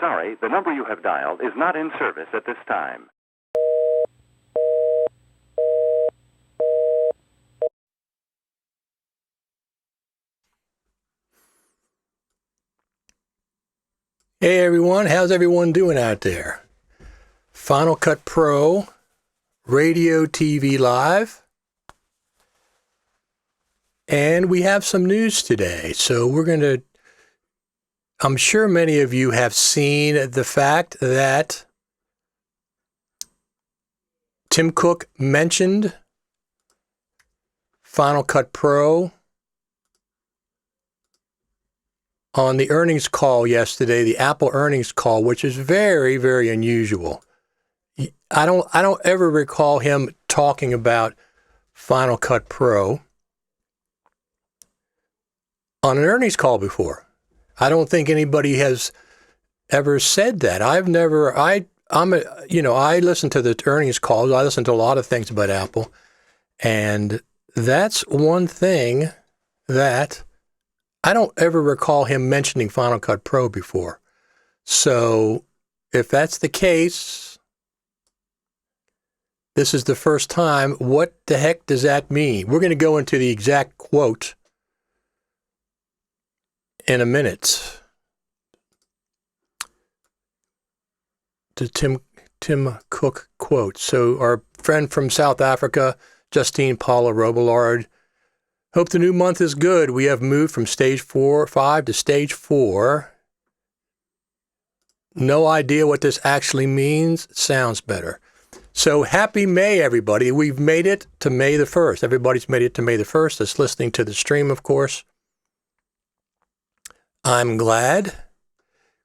sorry, the number you have dialed is not in service at this time. Hey everyone, how's everyone doing out there? Final Cut Pro, Radio TV Live, and we have some news today. So I'm sure many of you have seen the fact that Tim Cook mentioned Final Cut Pro on the earnings call yesterday, the Apple earnings call, which is very, very unusual. I don't ever recall him talking about Final Cut Pro on an earnings call before. I don't think anybody has ever said that. I listen to the earnings calls. I listen to a lot of things about Apple, and that's one thing that I don't ever recall him mentioning Final Cut Pro before. So if that's the case, this is the first time. What the heck does that mean? We're going to go into the exact quote in a minute. The Tim Cook quote. So our friend from South Africa, Justine Paula Robillard, hope the new month is good. We have moved from stage 5 to stage 4. No idea what this actually means. Sounds better. So happy May, everybody. We've made it to May the 1st. Everybody's made it to May the 1st. That's listening to the stream, of course. I'm glad.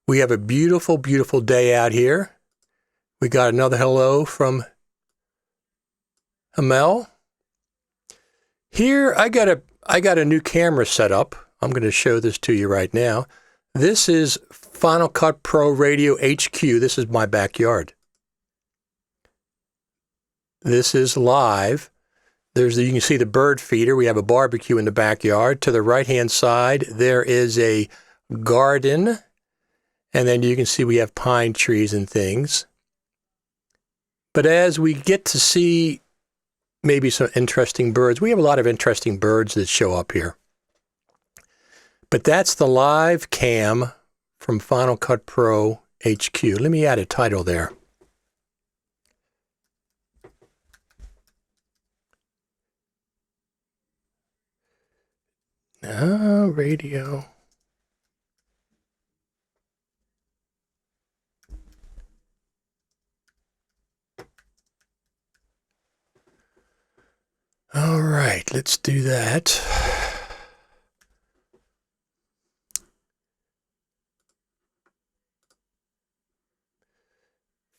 We have a beautiful, beautiful day out here. We got another hello from Hamel. Here, I got a new camera set up. I'm going to show this to you right now. This is Final Cut Pro Radio HQ. This is my backyard. This is live. You can see the bird feeder. We have a barbecue in the backyard. To the right-hand side, there is a garden. And then you can see we have pine trees and things. But as we get to see maybe some interesting birds. We have a lot of interesting birds that show up here. But that's the live cam from Final Cut Pro HQ. Let me add a title there. Radio. All right, let's do that.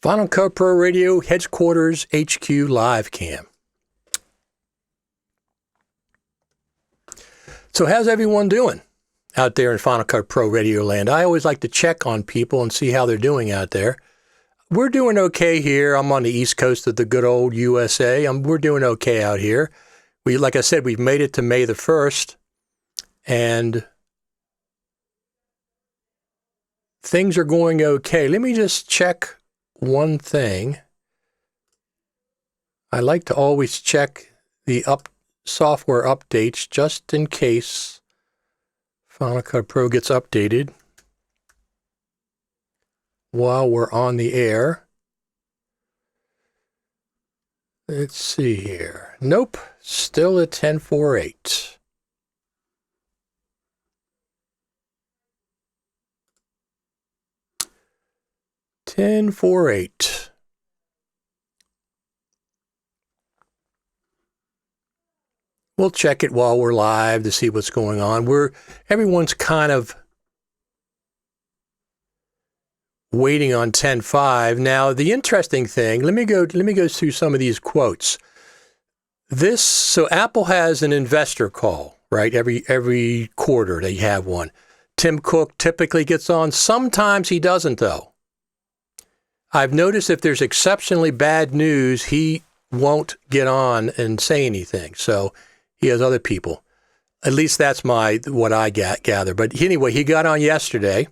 Final Cut Pro Radio Headquarters HQ Live Cam. So how's everyone doing out there in Final Cut Pro Radio land? I always like to check on people and see how they're doing out there. We're doing okay here. I'm on the East Coast of the good old USA. We're doing okay out here. Like I said, we've made it to May the 1st, and things are going okay. Let me just check one thing. I like to always check the software updates just in case Final Cut Pro gets updated while we're on the air. Let's see here. Nope, still at 10.4.8. We'll check it while we're live to see what's going on. Everyone's kind of waiting on 10.5. Now, the interesting thing, let me go through some of these quotes. So Apple has an investor call, right? Every quarter they have one. Tim Cook typically gets on. Sometimes he doesn't, though. I've noticed if there's exceptionally bad news, he won't get on and say anything. So he has other people. At least that's what I gather. But anyway, he got on yesterday.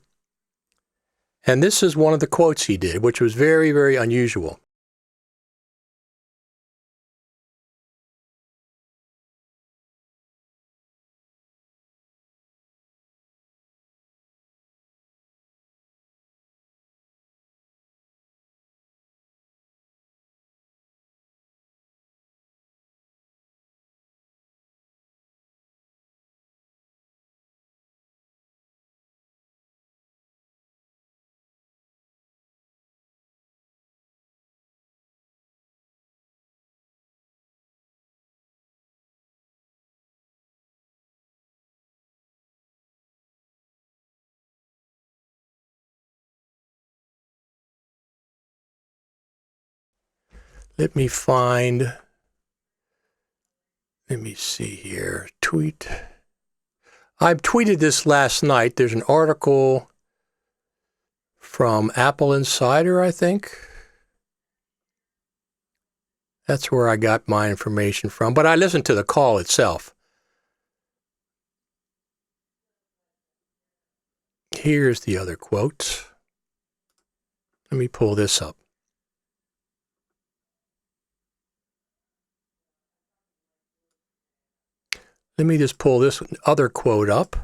And this is one of the quotes he did, which was very, very unusual. Let me see here, tweet. I tweeted this last night. There's an article from Apple Insider, I think. That's where I got my information from, but I listened to the call itself. Here's the other quote. Let me pull this up. Let me just pull this other quote up.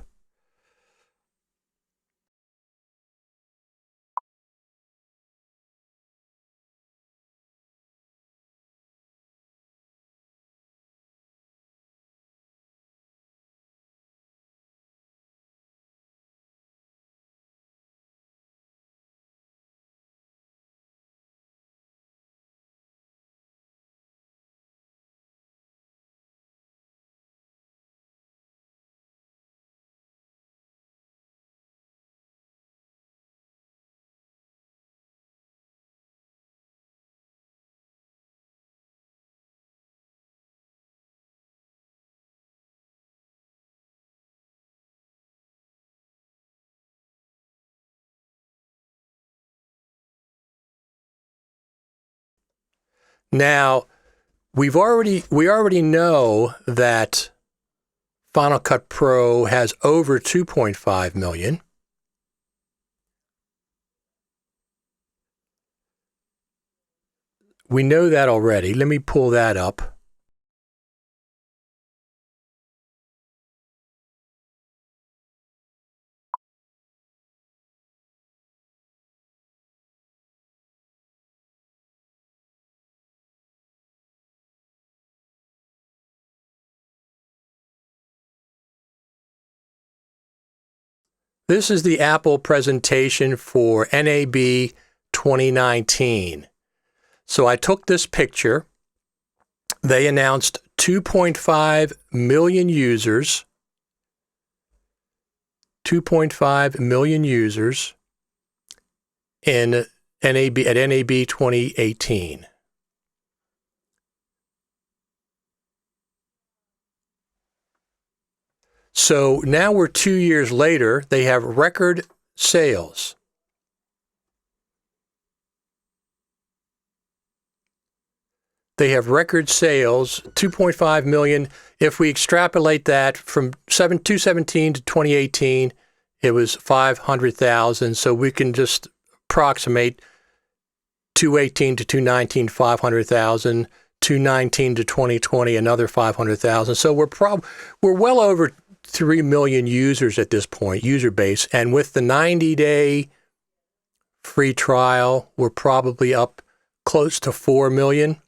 Now, we already know that Final Cut Pro has over 2.5 million. We know that already. Let me pull that up. This is the Apple presentation for NAB 2019. So I took this picture. They announced 2.5 million users. 2.5 million users in NAB at NAB 2018. So now we're 2 years later. They have record sales. They have record sales, 2.5 million. If we extrapolate that from 2017 to 2018, it was 500,000. So we can just approximate 2018 to 2019, 500,000. 2019 to 2020, another 500,000. So we're well over 3 million users at this point, user base. And with the 90-day free trial, we're probably up close to 4 million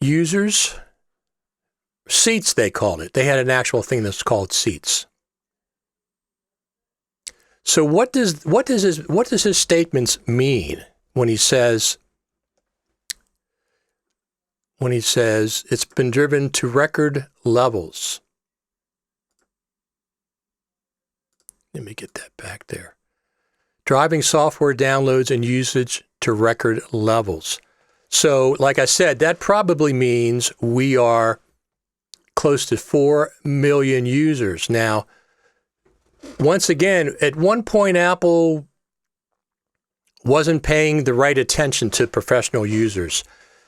users. Seats, they called it. They had an actual thing that's called Seats. So what does his statements mean when he says it's been driven to record levels? Let me get that back there. Driving software downloads and usage to record levels. So, like I said, that probably means we are close to 4 million users. Now, once again, at one point, Apple wasn't paying the right attention to professional users.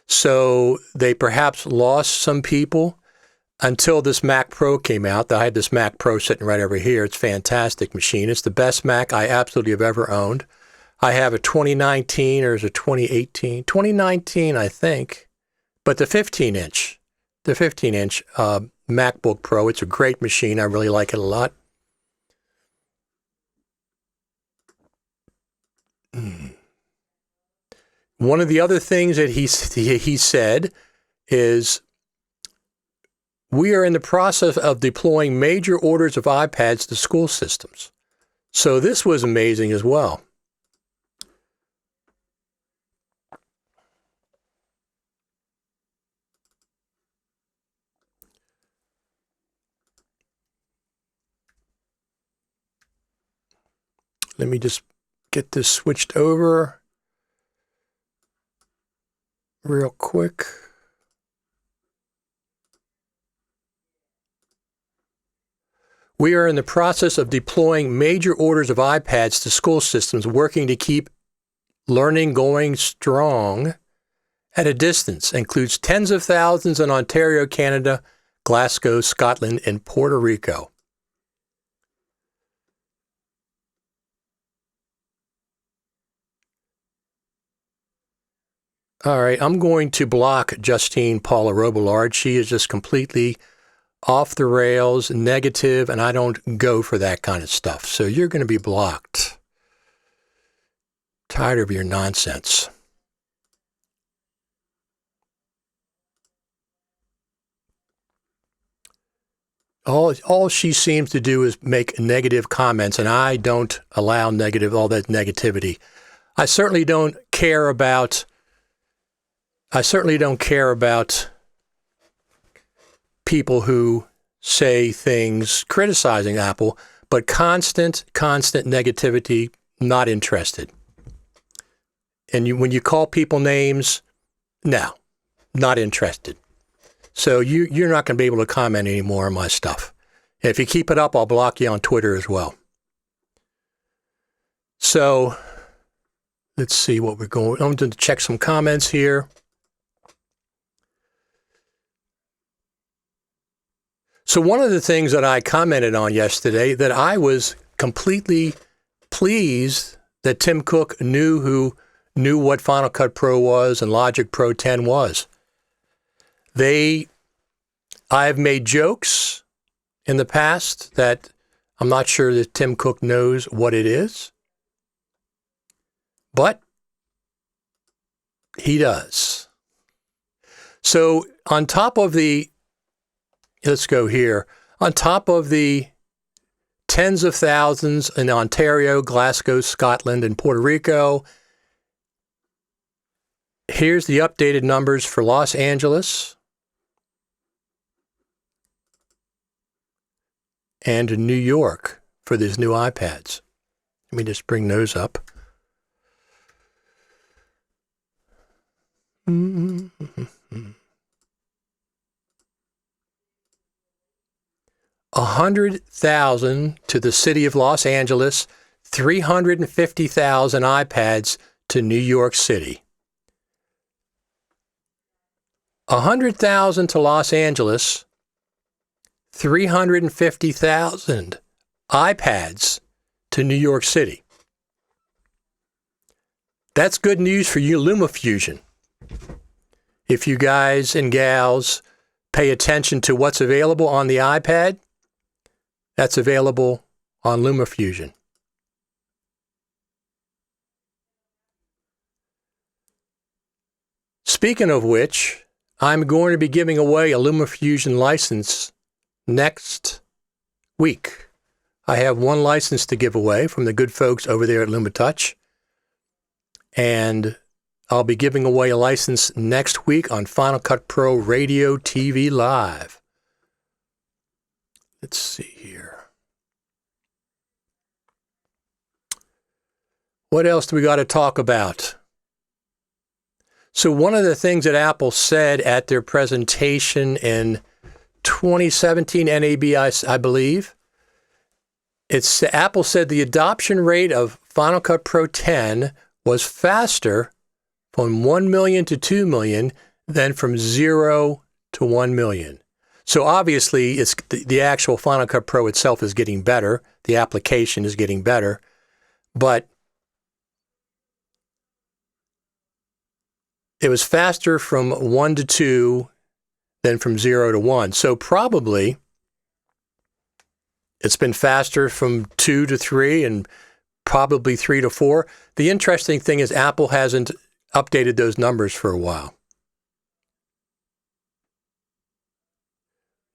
So they perhaps lost some people. until this Mac Pro came out. I had this Mac Pro sitting right over here. It's a fantastic machine. It's the best Mac I absolutely have ever owned. I have a 2019 or is it 2018? 2019, I think. But the 15-inch MacBook Pro, it's a great machine. I really like it a lot. One of the other things that he said is, we are in the process of deploying major orders of iPads to school systems. So this was amazing as well. Let me just get this switched over real quick. We are in the process of deploying major orders of iPads to school systems, working to keep learning going strong at a distance. Includes tens of thousands in Ontario, Canada, Glasgow, Scotland, and Puerto Rico. All right, I'm going to block Justine Paula Robillard. She is just completely off the rails, negative, and I don't go for that kind of stuff. So you're going to be blocked. Tired of your nonsense. All she seems to do is make negative comments, and I don't allow all that negativity. I certainly don't care about people who say things criticizing Apple, but constant negativity, not interested. And when you call people names, no, not interested. So you're not going to be able to comment anymore on my stuff. And if you keep it up, I'll block you on Twitter as well. So let's see what we're going. I'm going to check some comments here. So one of the things that I commented on yesterday, that I was completely pleased that Tim Cook knew what Final Cut Pro was and Logic Pro 10 was. I've made jokes in the past that I'm not sure that Tim Cook knows what it is, but he does. So on top of let's go here. On top of the tens of thousands in Ontario, Glasgow, Scotland, and Puerto Rico, here's the updated numbers for Los Angeles and New York for these new iPads. Let me just bring those up. Mm-hmm. 100,000 to the city of Los Angeles, 350,000 iPads to New York City. 100,000 to Los Angeles, 350,000 iPads to New York City. That's good news for you LumaFusion. If you guys and gals pay attention to what's available on the iPad, that's available on LumaFusion. Speaking of which, I'm going to be giving away a LumaFusion license next week. I have one license to give away from the good folks over there at LumaTouch, and I'll be giving away a license next week on Final Cut Pro Radio TV Live. Let's see here. What else do we got to talk about? So one of the things that Apple said at their presentation in 2017 NAB, I believe, Apple said the adoption rate of Final Cut Pro 10 was faster from 1 million to 2 million than from 0 to 1 million. So obviously, it's the actual Final Cut Pro itself is getting better. The application is getting better. But it was faster from 1 to 2 than from 0 to 1. So probably it's been faster from 2 to 3 and probably 3 to 4. The interesting thing is Apple hasn't updated those numbers for a while.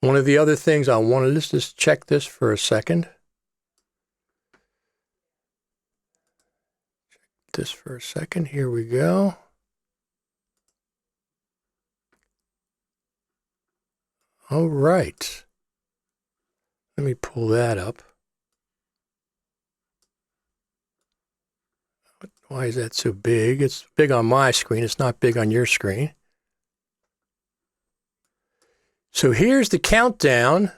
One of the other things I wanted, let's just check this for a second. Check this for a second. Here we go. All right. Let me pull that up. Why is that so big? It's big on my screen. It's not big on your screen. So here's the countdown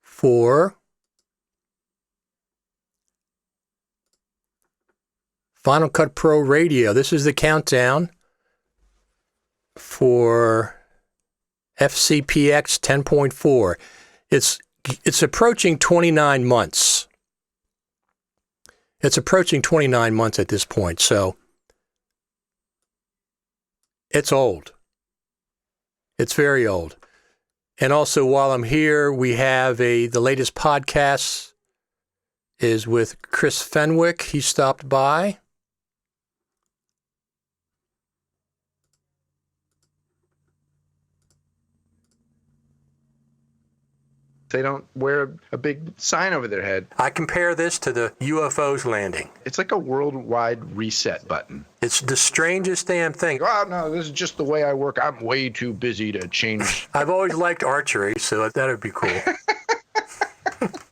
for Final Cut Pro Radio. This is the countdown for FCPX 10.4. It's approaching 29 months. It's approaching 29 months at this point, so it's old. It's very old. And also, while I'm here, we have the latest podcast is with Chris Fenwick. He stopped by. They don't wear a big sign over their head. I compare this to the UFOs landing. It's like a worldwide reset button. It's the strangest damn thing. Oh, no, this is just the way I work. I'm way too busy to change. I've always liked archery, so that would be cool.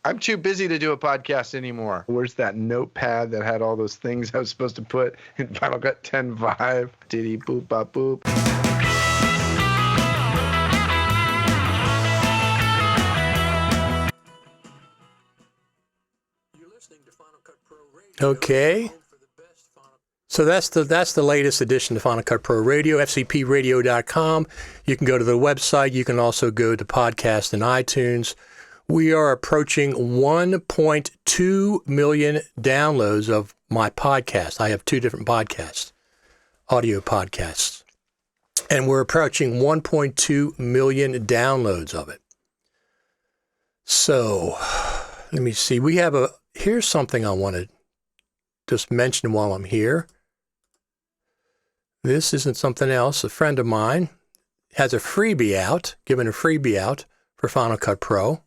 I'm too busy to do a podcast anymore. Where's that notepad that had all those things I was supposed to put in Final Cut 10.5? Diddy boop bop boop. Okay. So that's the latest edition of Final Cut Pro Radio, FCPRadio.com. You can go to the website. You can also go to podcast and iTunes. We are approaching 1.2 million downloads of my podcast. I have 2 different podcasts, audio podcasts. And we're approaching 1.2 million downloads of it. So let me see. Here's something I want to just mention while I'm here. This isn't something else. A friend of mine has a freebie out, giving a freebie out for Final Cut Pro.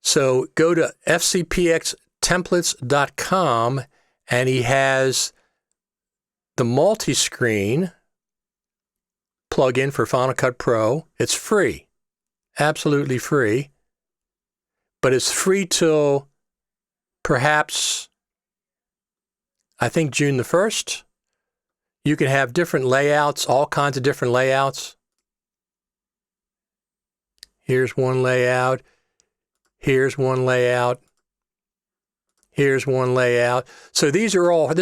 So go to FCPXtemplates.com and he has the multi-screen plugin for Final Cut Pro. It's free, absolutely free, but it's free till perhaps, I think, June the 1st. You can have different layouts, all kinds of different layouts. Here's one layout. Here's one layout. Here's one layout. So this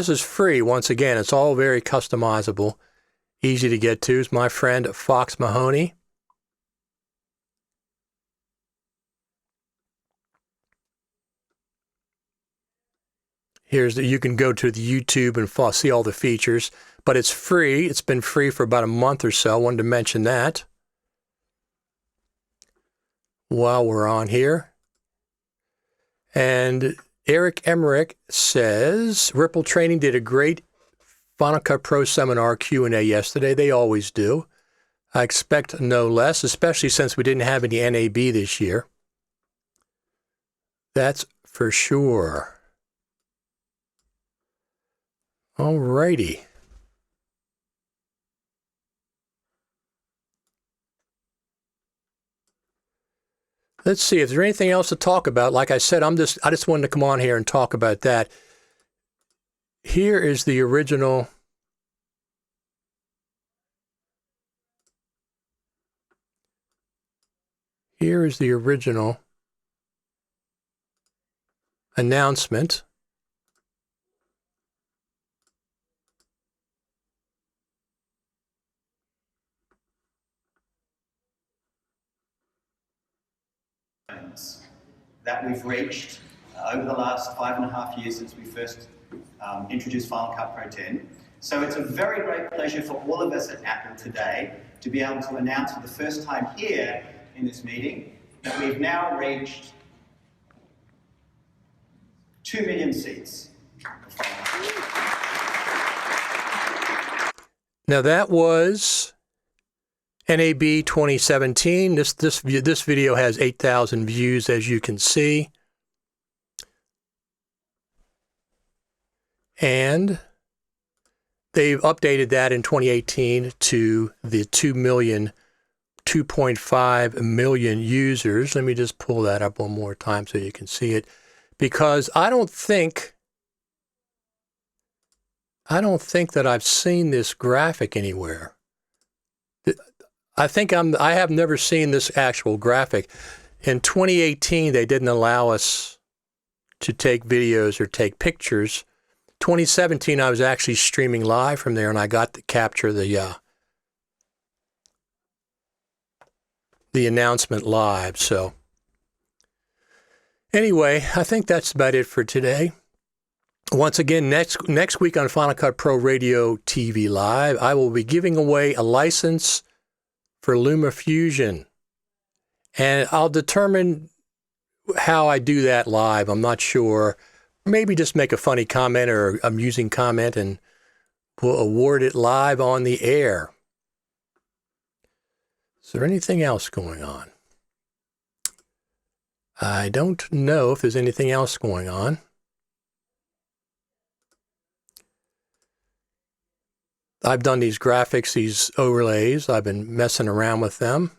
is free. Once again, it's all very customizable, easy to get to. It's my friend Fox Mahoney. You can go to the YouTube and see all the features, but it's free. It's been free for about a month or so. I wanted to mention that while we're on here. And Eric Emmerich says, Ripple Training did a great Final Cut Pro seminar Q&A yesterday. They always do. I expect no less, especially since we didn't have any NAB this year. That's for sure. All righty. Let's see if there's anything else to talk about. Like I said, I just wanted to come on here and talk about that. Here is the original. Here is the original announcement. that we've reached over the last 5.5 years since we first introduced Final Cut Pro 10. So it's a very great pleasure for all of us at Apple today to be able to announce for the first time here in this meeting that we've now reached 2 million seats. Now that was NAB 2017. This video has 8,000 views, as you can see. And they've updated that in 2018 to the 2.5 million users. Let me just pull that up one more time so you can see it, because I don't think that I've seen this graphic anywhere. I have never seen this actual graphic. In 2018, they didn't allow us to take videos or take pictures. 2017, I was actually streaming live from there, and I got to capture the announcement live. So anyway, I think that's about it for today. Once again, next week on Final Cut Pro Radio TV Live, I will be giving away a license for LumaFusion. And I'll determine how I do that live. I'm not sure. Maybe just make a funny comment or amusing comment and we'll award it live on the air. Is there anything else going on? I don't know if there's anything else going on. I've done these graphics, these overlays. I've been messing around with them.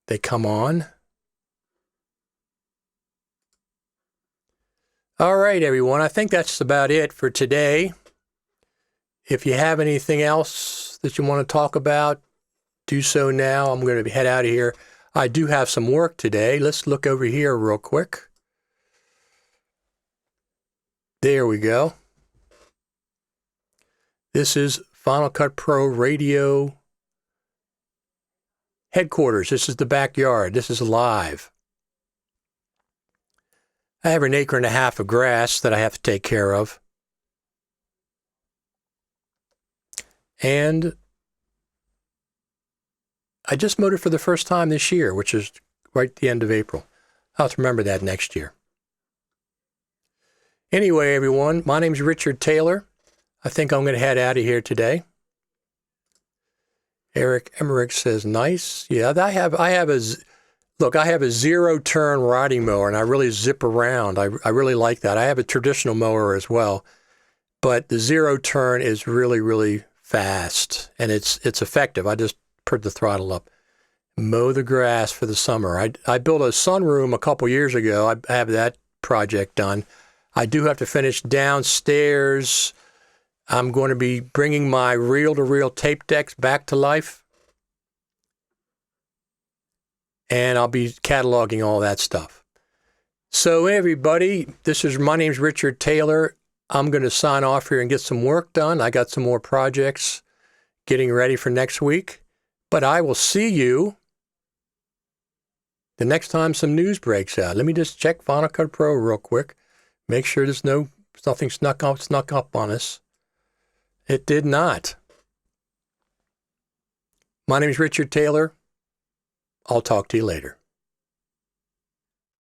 They come on. All right, everyone. I think that's about it for today. If you have anything else that you want to talk about, do so now. I'm going to head out of here. I do have some work today. Let's look over here real quick. There we go. This is Final Cut Pro Radio headquarters. This is the backyard. This is live. I have 1.5 acres of grass that I have to take care of. And I just mowed it for the first time this year, which is right at the end of April. I'll have to remember that next year. Anyway, everyone, my name's Richard Taylor. I think I'm going to head out of here today. Eric Emmerich says, nice. Yeah, I have a zero-turn riding mower, and I really zip around. I really like that. I have a traditional mower as well, but the zero-turn is really, really fast, and it's effective. I just put the throttle up. Mow the grass for the summer. I built a sunroom a couple years ago. I have that project done. I do have to finish downstairs. I'm going to be bringing my reel-to-reel tape decks back to life. And I'll be cataloging all that stuff. So everybody, my name's Richard Taylor. I'm going to sign off here and get some work done. I got some more projects getting ready for next week. But I will see you the next time some news breaks out. Let me just check Final Cut Pro real quick. Make sure there's nothing snuck up on us. It did not. My name is Richard Taylor. I'll talk to you later.